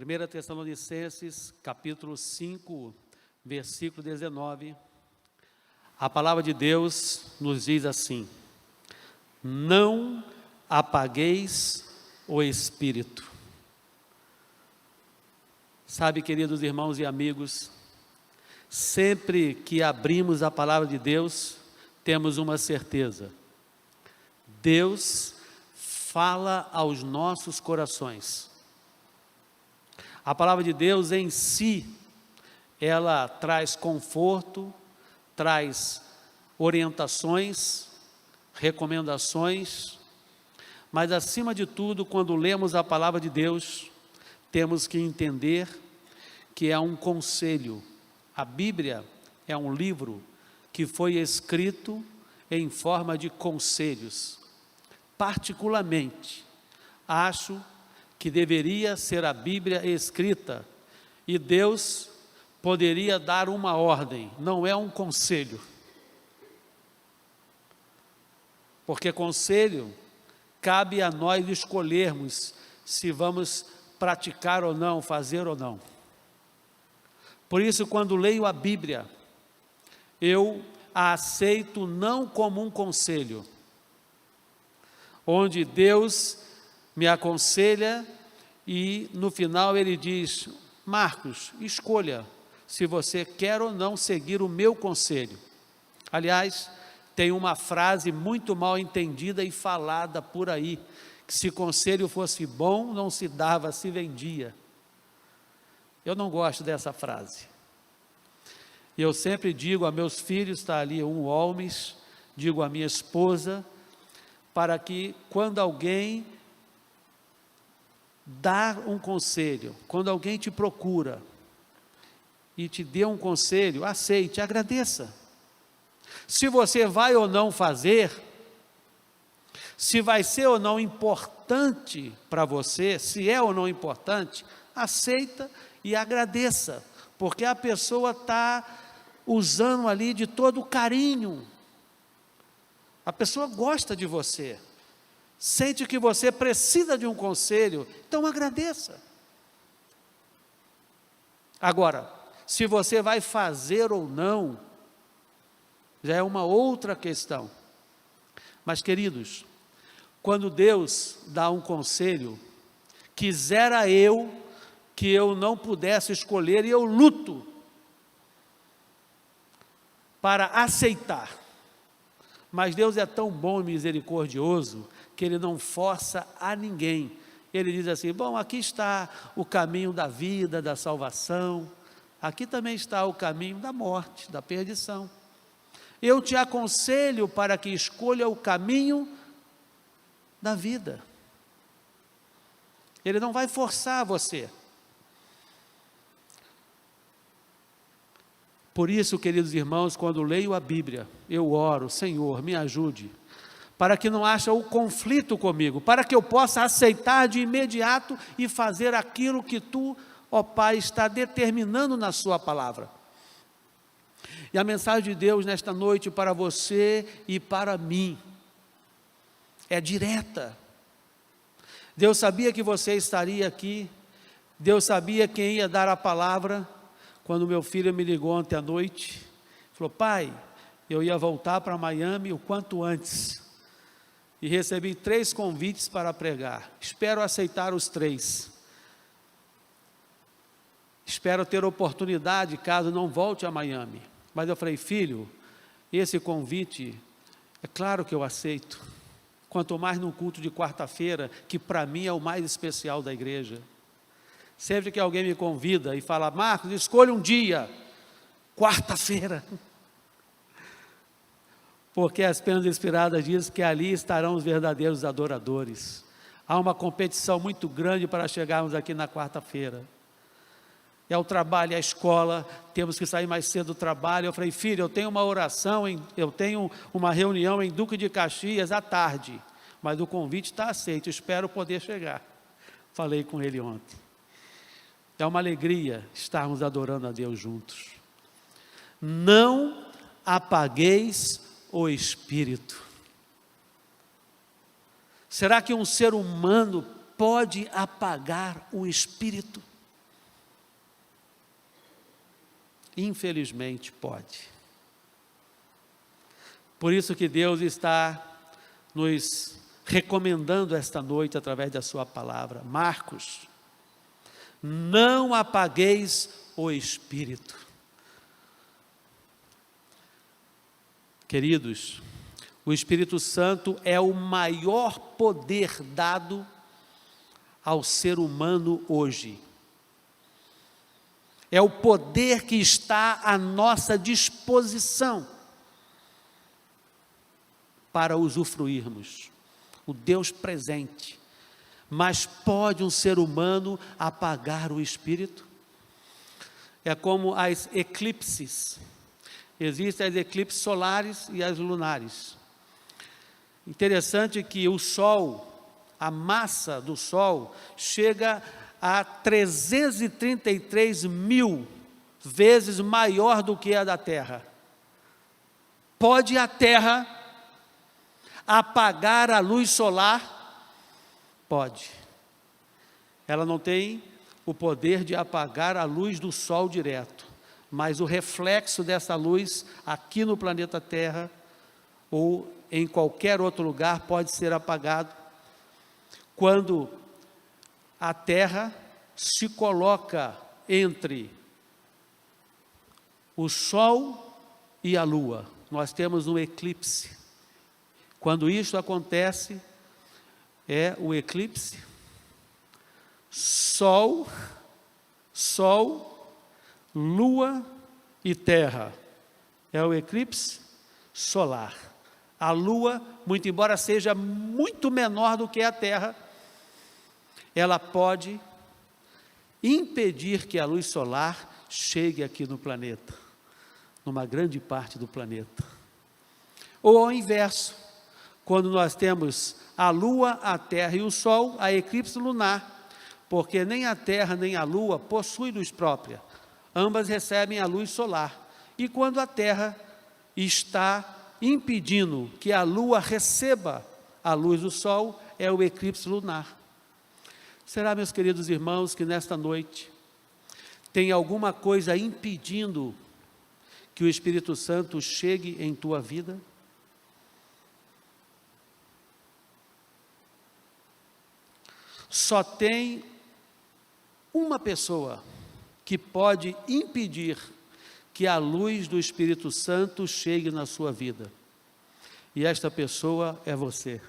1 Tessalonicenses, capítulo 5, versículo 19, a palavra de Deus nos diz assim: não apagueis o Espírito. Sabe, queridos irmãos e amigos, sempre que abrimos a palavra de Deus, temos uma certeza: Deus fala aos nossos corações. A palavra de Deus em si, ela traz conforto, traz orientações, recomendações, mas acima de tudo, quando lemos a palavra de Deus, temos que entender que é um conselho. A Bíblia é um livro que foi escrito em forma de conselhos. Particularmente, acho que deveria ser a Bíblia escrita e Deus poderia dar uma ordem, não é um conselho. Porque conselho, cabe a nós escolhermos se vamos praticar ou não, fazer ou não. Por isso, quando leio a Bíblia, eu a aceito não como um conselho, onde Deus me aconselha e no final ele diz: Marcos, escolha se você quer ou não seguir o meu conselho. Aliás, tem uma frase muito mal entendida e falada por aí, que se conselho fosse bom, não se dava, se vendia. Eu não gosto dessa frase. Eu sempre digo a meus filhos, está ali um Holmes, digo a minha esposa, para que quando alguém dá um conselho, quando alguém te procura e te dê um conselho, aceite, agradeça. Se você vai ou não fazer, se vai ser ou não importante para você, se é ou não importante, aceita e agradeça, porque a pessoa está usando ali de todo o carinho. A pessoa gosta de você, sente que você precisa de um conselho, então agradeça. Agora, se você vai fazer ou não, já é uma outra questão. Mas, queridos, quando Deus dá um conselho, quisera eu que eu não pudesse escolher, e eu luto para aceitar. Mas Deus é tão bom e misericordioso que Ele não força a ninguém. Ele diz assim: bom, aqui está o caminho da vida, da salvação, aqui também está o caminho da morte, da perdição. Eu te aconselho para que escolha o caminho da vida. Ele não vai forçar você. Por isso, queridos irmãos, quando leio a Bíblia, eu oro: Senhor, me ajude, para que não haja o conflito comigo, para que eu possa aceitar de imediato e fazer aquilo que Tu, ó Pai, está determinando na Sua palavra. E a mensagem de Deus nesta noite para você e para mim é direta. Deus sabia que você estaria aqui, Deus sabia quem ia dar a palavra. Quando meu filho me ligou ontem à noite, falou: pai, eu ia voltar para Miami o quanto antes, e recebi 3 convites para pregar, espero aceitar os 3, espero ter oportunidade caso não volte a Miami. Mas eu falei: filho, esse convite, é claro que eu aceito, quanto mais num culto de quarta-feira, que para mim é o mais especial da igreja. Sempre que alguém me convida e fala: Marcos, escolha um dia, quarta-feira, porque as Penas Inspiradas dizem que ali estarão os verdadeiros adoradores. Há uma competição muito grande para chegarmos aqui na quarta-feira. É o trabalho, é a escola, temos que sair mais cedo do trabalho. Eu falei: filho, eu tenho uma oração, eu tenho uma reunião em Duque de Caxias à tarde, mas o convite está aceito, espero poder chegar. Falei com ele ontem. É uma alegria estarmos adorando a Deus juntos. Não apagueis o Espírito. Será que um ser humano pode apagar o Espírito? infelizmente pode. Por isso que Deus está nos recomendando esta noite através da sua palavra. Marcos, não apagueis o Espírito. Queridos, o Espírito Santo é o maior poder dado ao ser humano hoje. É o poder que está à nossa disposição para usufruirmos. O Deus presente. Mas pode um ser humano apagar o Espírito? É como as eclipses. Existem as eclipses solares e as lunares. Interessante que o Sol, a massa do Sol, chega a 333 mil vezes maior do que a da Terra. Pode a Terra apagar a luz solar? Pode. Ela não tem o poder de apagar a luz do Sol direto, mas o reflexo dessa luz aqui no planeta Terra ou em qualquer outro lugar pode ser apagado quando a Terra se coloca entre o Sol e a Lua. Nós temos um eclipse. Quando isso acontece, é o eclipse Sol, Lua e Terra. É o eclipse solar. A Lua, muito embora seja muito menor do que a Terra, ela pode impedir que a luz solar chegue aqui no planeta, numa grande parte do planeta. Ou ao inverso, quando nós temos a Lua, a Terra e o Sol, a eclipse lunar, porque nem a Terra nem a Lua possuem luz própria, ambas recebem a luz solar, e quando a Terra está impedindo que a Lua receba a luz do Sol, é o eclipse lunar. Será, meus queridos irmãos, que nesta noite tem alguma coisa impedindo que o Espírito Santo chegue em tua vida? Só tem uma pessoa que pode impedir que a luz do Espírito Santo chegue na sua vida. E esta pessoa é você.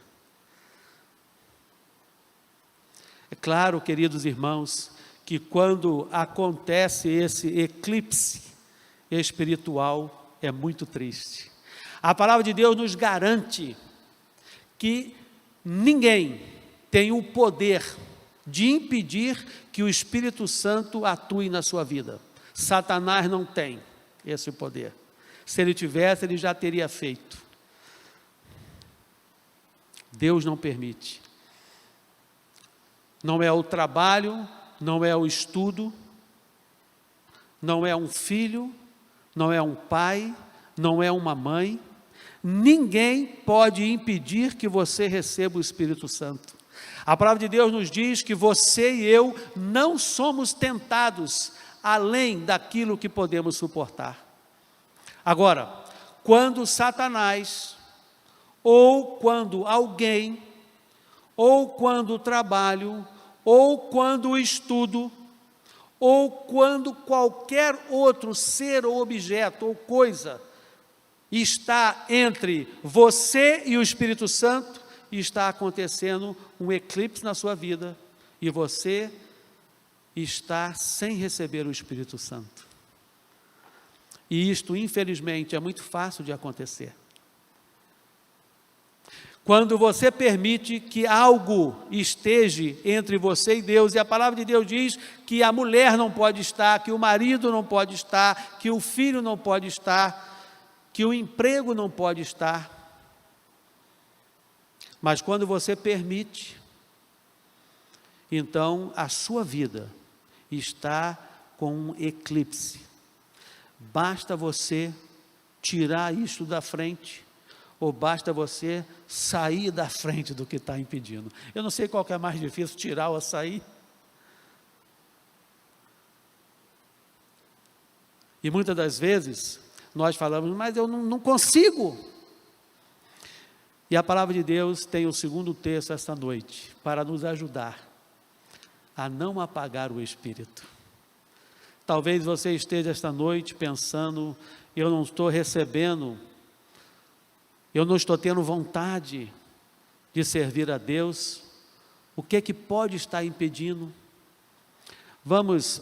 É claro, queridos irmãos, que quando acontece esse eclipse espiritual, é muito triste. A palavra de Deus nos garante que ninguém tem o poder de impedir que o Espírito Santo atue na sua vida. Satanás não tem esse poder. Se ele tivesse, ele já teria feito. Deus não permite. Não é o trabalho, não é o estudo, não é um filho, não é um pai, não é uma mãe. Ninguém pode impedir que você receba o Espírito Santo. A palavra de Deus nos diz que você e eu não somos tentados além daquilo que podemos suportar. Agora, quando Satanás, ou quando alguém, ou quando o trabalho, ou quando o estudo, ou quando qualquer outro ser ou objeto ou coisa está entre você e o Espírito Santo, e está acontecendo um eclipse na sua vida, e você está sem receber o Espírito Santo. E isto, infelizmente, é muito fácil de acontecer. Quando você permite que algo esteja entre você e Deus, e a palavra de Deus diz que a mulher não pode estar, que o marido não pode estar, que o filho não pode estar, que o emprego não pode estar. Mas quando você permite, então a sua vida está com um eclipse. Basta você tirar isso da frente, ou basta você sair da frente do que está impedindo. Eu não sei qual que é mais difícil, tirar ou sair. E muitas das vezes nós falamos, mas eu não consigo. E a palavra de Deus tem o segundo texto esta noite, para nos ajudar a não apagar o Espírito. Talvez você esteja esta noite pensando, eu não estou recebendo, eu não estou tendo vontade de servir a Deus. O que é que pode estar impedindo? Vamos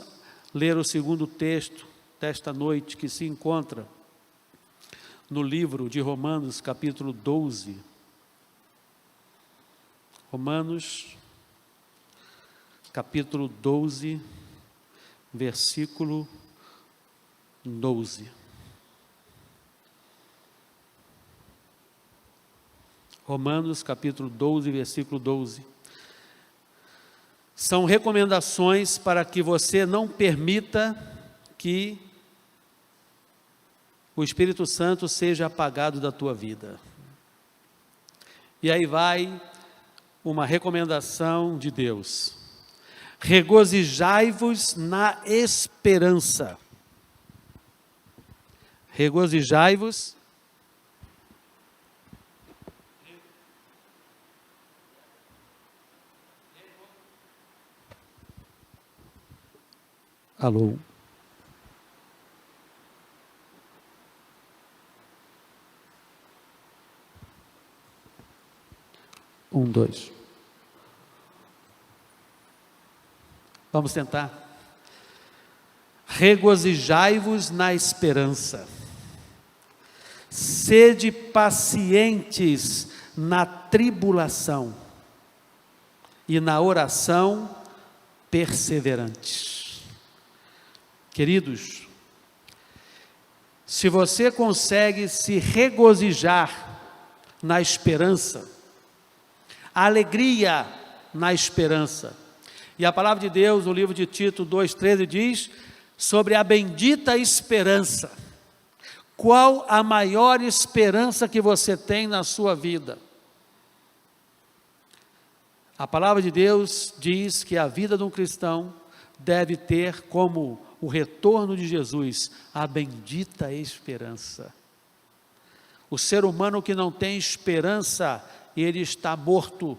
ler o segundo texto desta noite, que se encontra no livro de Romanos, capítulo 12. Romanos, capítulo 12, versículo 12. Romanos, capítulo 12, versículo 12. São recomendações para que você não permita que o Espírito Santo seja apagado da tua vida. E aí vai uma recomendação de Deus: regozijai-vos na esperança. Regozijai-vos. Alô. Um, dois. Vamos tentar. Regozijai-vos na esperança. Sede pacientes na tribulação e na oração perseverantes. Queridos, se você consegue se regozijar na esperança, alegria na esperança. E a palavra de Deus, no livro de Tito 2,13 diz sobre a bendita esperança. Qual a maior esperança que você tem na sua vida? A palavra de Deus diz que a vida de um cristão deve ter como o retorno de Jesus a bendita esperança. O ser humano que não tem esperança, ele está morto.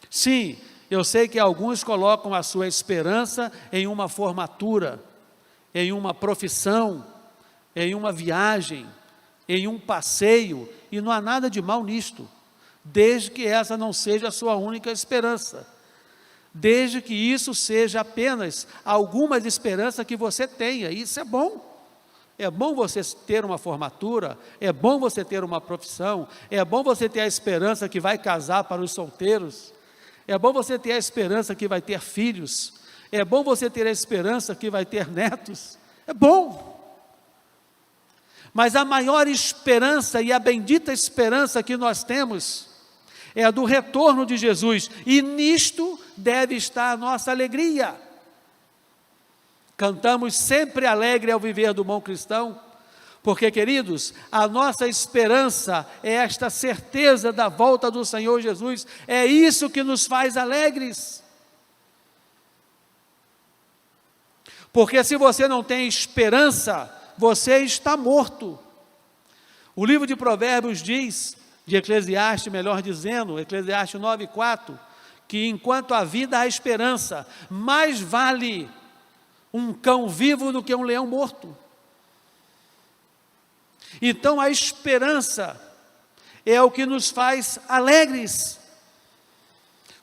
Sim, eu sei que alguns colocam a sua esperança em uma formatura, em uma profissão, em uma viagem, em um passeio, e não há nada de mal nisto, desde que essa não seja a sua única esperança, desde que isso seja apenas algumas esperanças que você tenha. Isso é bom. É bom você ter uma formatura, é bom você ter uma profissão, é bom você ter a esperança que vai casar para os solteiros, é bom você ter a esperança que vai ter filhos, é bom você ter a esperança que vai ter netos, é bom. Mas a maior esperança e a bendita esperança que nós temos é a do retorno de Jesus, e nisto deve estar a nossa alegria. Cantamos sempre alegre ao viver do bom cristão, porque, queridos, a nossa esperança é esta certeza da volta do Senhor Jesus, é isso que nos faz alegres. Porque se você não tem esperança, você está morto. O livro de Provérbios diz, de Eclesiastes, melhor dizendo, Eclesiastes 9,4, que enquanto há vida há esperança, mais vale um cão vivo do que um leão morto. Então a esperança é o que nos faz alegres,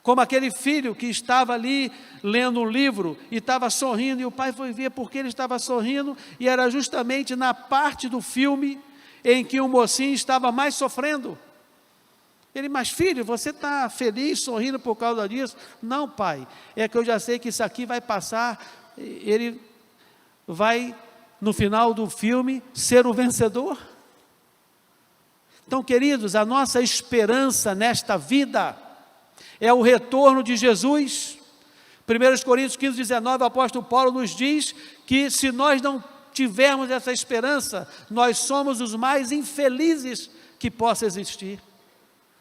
como aquele filho que estava ali lendo um livro e estava sorrindo, e o pai foi ver porque ele estava sorrindo, e era justamente na parte do filme em que o mocinho estava mais sofrendo. Ele, mas filho, você está feliz, sorrindo por causa disso? Não, pai, é que eu já sei que isso aqui vai passar, ele vai, no final do filme, ser o vencedor. Então, queridos, a nossa esperança nesta vida é o retorno de Jesus. 1 Coríntios 15:19, o apóstolo Paulo nos diz que se nós não tivermos essa esperança, nós somos os mais infelizes que possa existir.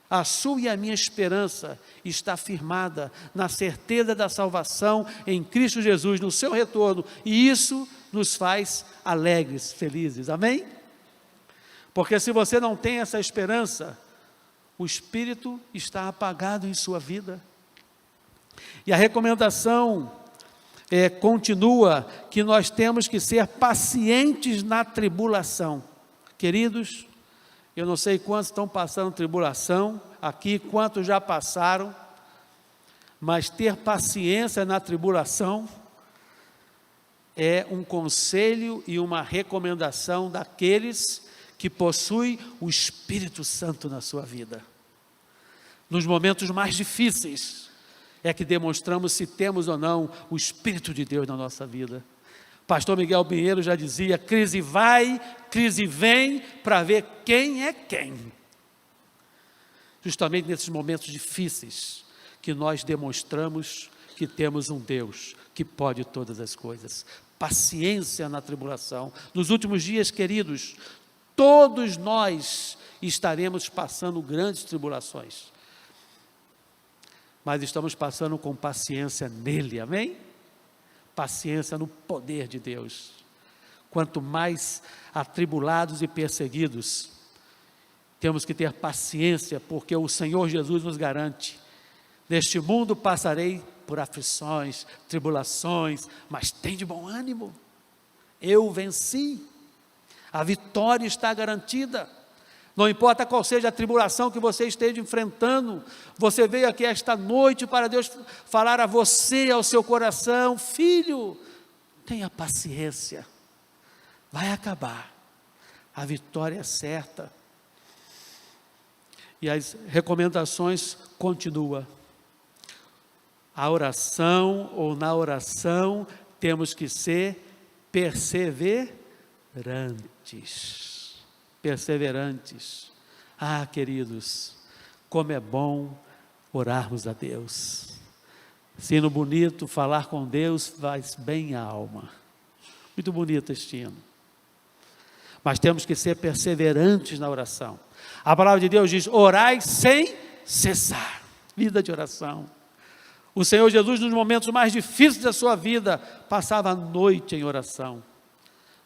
A sua e a minha esperança está firmada na certeza da salvação em Cristo Jesus, no seu retorno, e isso nos faz alegres, felizes, amém? Porque se você não tem essa esperança, o Espírito está apagado em sua vida. E a recomendação continua que nós temos que ser pacientes na tribulação. Queridos, eu não sei quantos estão passando tribulação aqui, quantos já passaram, mas ter paciência na tribulação é um conselho e uma recomendação daqueles que possuem o Espírito Santo na sua vida. Nos momentos mais difíceis, é que demonstramos se temos ou não o Espírito de Deus na nossa vida. Pastor Miguel Pinheiro já dizia, crise vai, crise vem, para ver quem é quem. Justamente nesses momentos difíceis, que nós demonstramos que temos um Deus que pode todas as coisas. Paciência na tribulação. Nos últimos dias, queridos, todos nós estaremos passando grandes tribulações. Mas estamos passando com paciência nele, amém? Paciência no poder de Deus. Quanto mais atribulados e perseguidos, temos que ter paciência, porque o Senhor Jesus nos garante: neste mundo passarei por aflições, tribulações, mas tem de bom ânimo. Eu venci. A vitória está garantida. Não importa qual seja a tribulação que você esteja enfrentando, você veio aqui esta noite para Deus falar a você, ao seu coração: filho, tenha paciência, vai acabar, a vitória é certa. E as recomendações continuam. A oração, ou na oração, temos que ser perseverantes. Perseverantes. Ah, queridos, como é bom orarmos a Deus. Sino bonito, falar com Deus faz bem à alma. Muito bonito este hino. Mas temos que ser perseverantes na oração. A palavra de Deus diz: orai sem cessar. Vida de oração. O Senhor Jesus, nos momentos mais difíceis da sua vida, passava a noite em oração.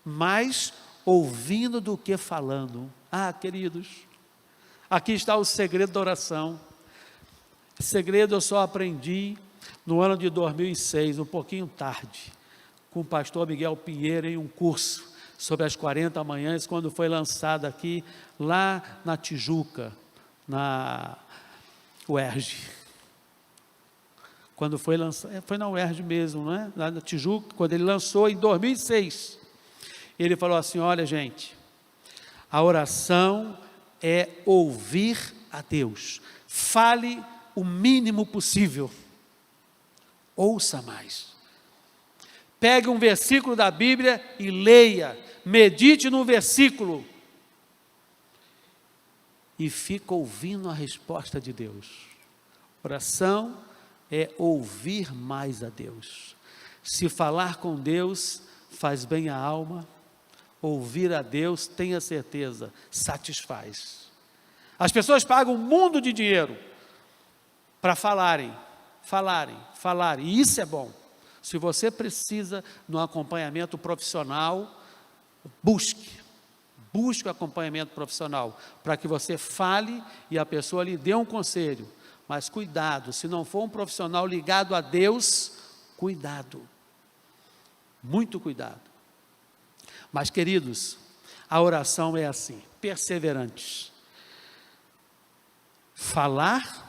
Mais ouvindo do que falando. Ah, queridos, aqui está o segredo da oração. Segredo eu só aprendi no ano de 2006, um pouquinho tarde, com o pastor Miguel Pinheiro, em um curso sobre as 40 manhãs, quando foi lançado aqui, lá na Tijuca, na UERJ. Quando foi lançado, foi na UERJ mesmo, não é? Lá na Tijuca, quando ele lançou em 2006. Ele falou assim: olha, gente, a oração é ouvir a Deus. Fale o mínimo possível. Ouça mais. Pegue um versículo da Bíblia e leia. Medite no versículo. E fica ouvindo a resposta de Deus. Oração é ouvir mais a Deus. Se falar com Deus faz bem à alma, ouvir a Deus, tenha certeza, satisfaz. As pessoas pagam um mundo de dinheiro para falarem, e isso é bom. Se você precisa de um acompanhamento profissional, busque o acompanhamento profissional, para que você fale e a pessoa lhe dê um conselho. Mas cuidado, se não for um profissional ligado a Deus, cuidado, muito cuidado. Mas, queridos, a oração é assim, perseverantes. Falar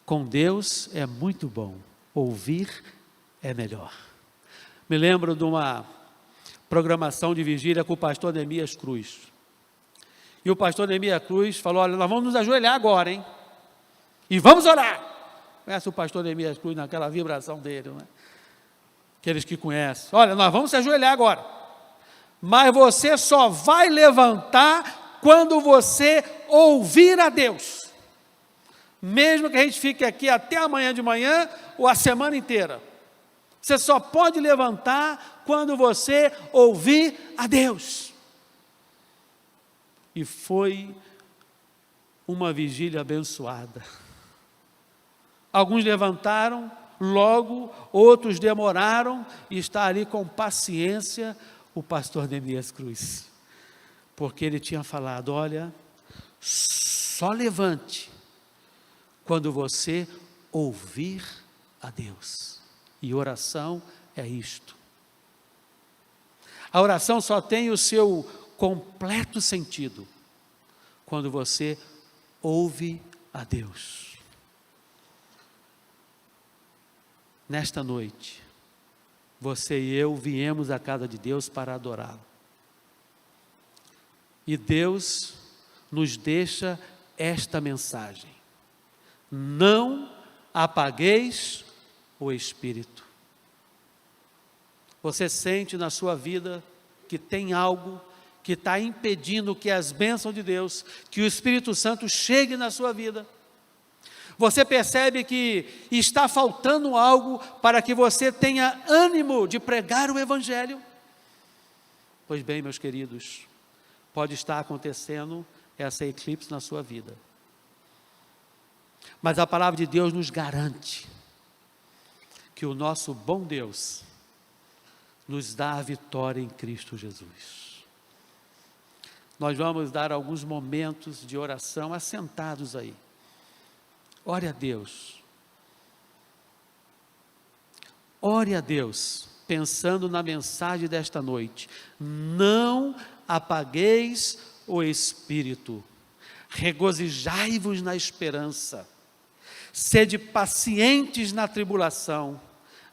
com Deus é muito bom, ouvir é melhor. Me lembro de uma programação de vigília com o pastor Neemias Cruz. E o pastor Neemias Cruz falou: olha, nós vamos nos ajoelhar agora, hein? E vamos orar. Conhece o pastor Neemias Cruz naquela vibração dele, não é? Aqueles que conhecem. Olha, nós vamos se ajoelhar agora. Mas você só vai levantar quando você ouvir a Deus. Mesmo que a gente fique aqui até amanhã de manhã ou a semana inteira. Você só pode levantar quando você ouvir a Deus. E foi uma vigília abençoada. Alguns levantaram logo, outros demoraram, e está ali com paciência, o pastor Neemias Cruz, porque ele tinha falado: olha, só levante quando você ouvir a Deus. E oração é isto. A oração só tem o seu completo sentido quando você ouve a Deus. Nesta noite, você e eu viemos à casa de Deus para adorá-lo. E Deus nos deixa esta mensagem: não apagueis o Espírito. Você sente na sua vida que tem algo que está impedindo que as bênçãos de Deus, que o Espírito Santo chegue na sua vida? Você percebe que está faltando algo para que você tenha ânimo de pregar o Evangelho? Pois bem, meus queridos, pode estar acontecendo essa eclipse na sua vida, mas a palavra de Deus nos garante que o nosso bom Deus nos dá a vitória em Cristo Jesus. Nós vamos dar alguns momentos de oração assentados aí. Ore a Deus. Ore a Deus, pensando na mensagem desta noite: não apagueis o Espírito, regozijai-vos na esperança, sede pacientes na tribulação,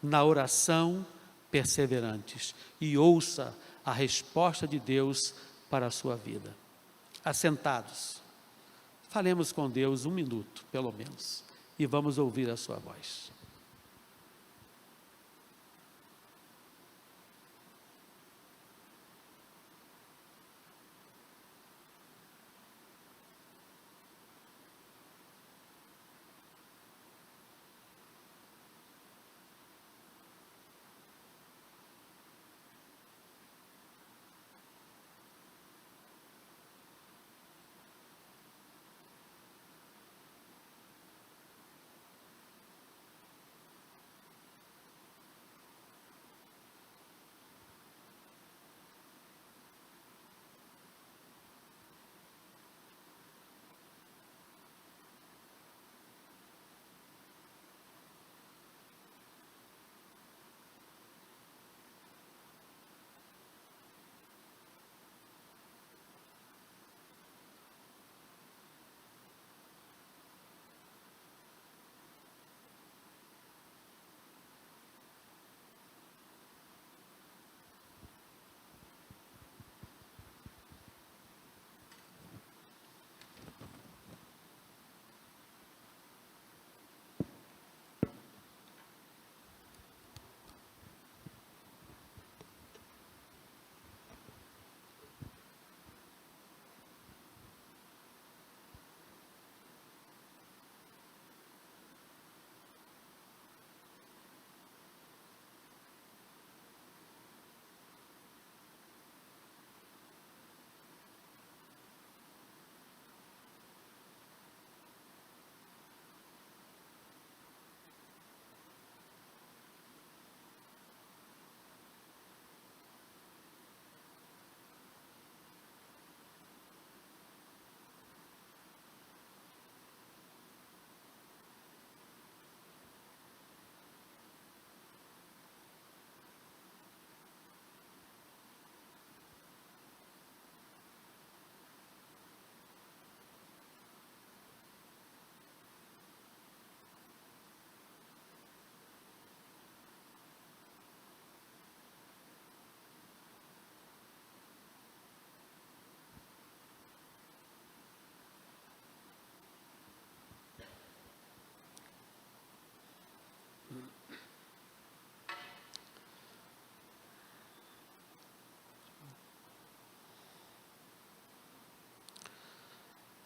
na oração perseverantes, e ouça a resposta de Deus para a sua vida. Assentados, falemos com Deus 1 minuto, pelo menos, e vamos ouvir a sua voz.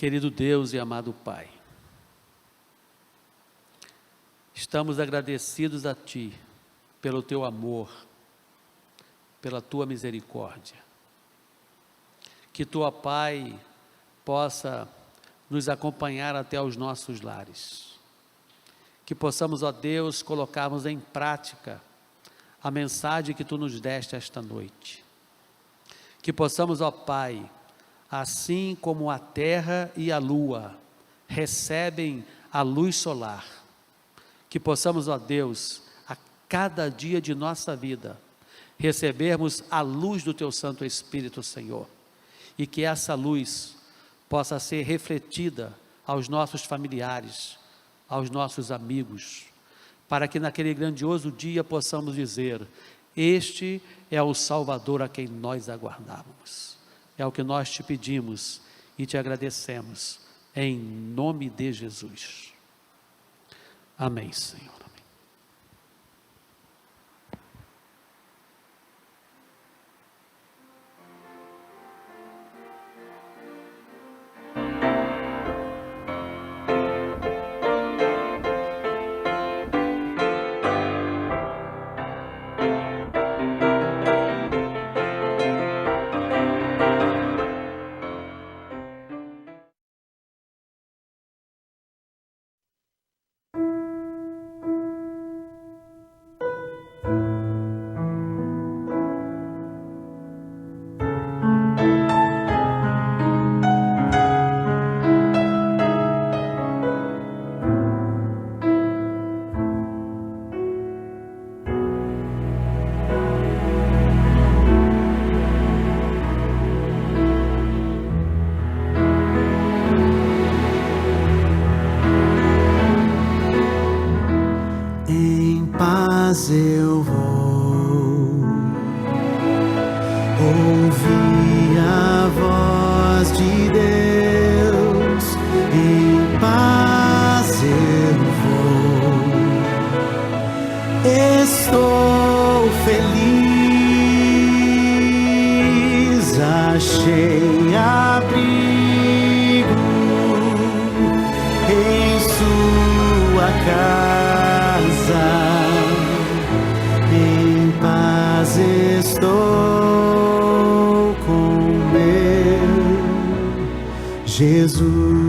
Querido Deus e amado Pai, estamos agradecidos a Ti pelo Teu amor, pela Tua misericórdia. Que Tu, ó Pai, possa nos acompanhar até os nossos lares. Que possamos, ó Deus, colocarmos em prática a mensagem que Tu nos deste esta noite. Que possamos, ó Pai, assim como a terra e a lua recebem a luz solar, que possamos, ó Deus, a cada dia de nossa vida, recebermos a luz do Teu Santo Espírito, Senhor, e que essa luz possa ser refletida aos nossos familiares, aos nossos amigos, para que naquele grandioso dia possamos dizer: este é o Salvador a quem nós aguardávamos. É o que nós te pedimos e te agradecemos, em nome de Jesus. Amém, Senhor. Eu vou ouvir a voz de Deus, em paz eu vou. Estou feliz, achei abrigo em sua casa. Estou com meu Jesus.